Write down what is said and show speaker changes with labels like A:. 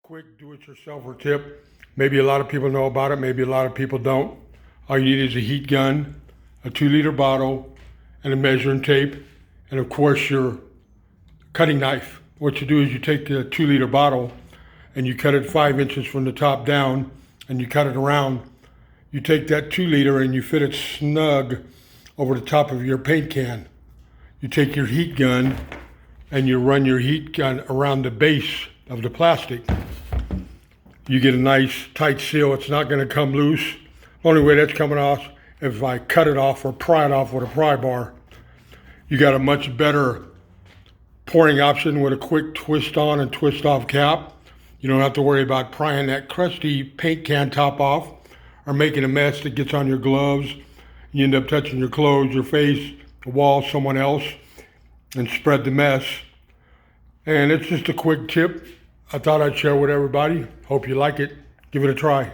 A: quick do-it-yourselfer tip. Maybe a lot of people know about it, maybe a lot of people don't. All you need is a heat gun, a 2-liter bottle, and a measuring tape, and of course your cutting knife. What you do is you take the 2-liter bottle and you cut it 5 inches from the top down and you cut it around. You take that 2-liter and you fit it snug over the top of your paint can. You take your heat gun and you run your heat gun around the base of the plastic. You get a nice tight seal. It's not going to come loose. Only way that's coming off is if I cut it off or pry it off with a pry bar. You got a much better pouring option with a quick twist on and twist off cap. You don't have to worry about prying that crusty paint can top off or making a mess that gets on your gloves. You end up touching your clothes, your face, the wall, someone else, and spread the mess. And it's just a quick tip I thought I'd share with everybody. Hope you like it. Give it a try.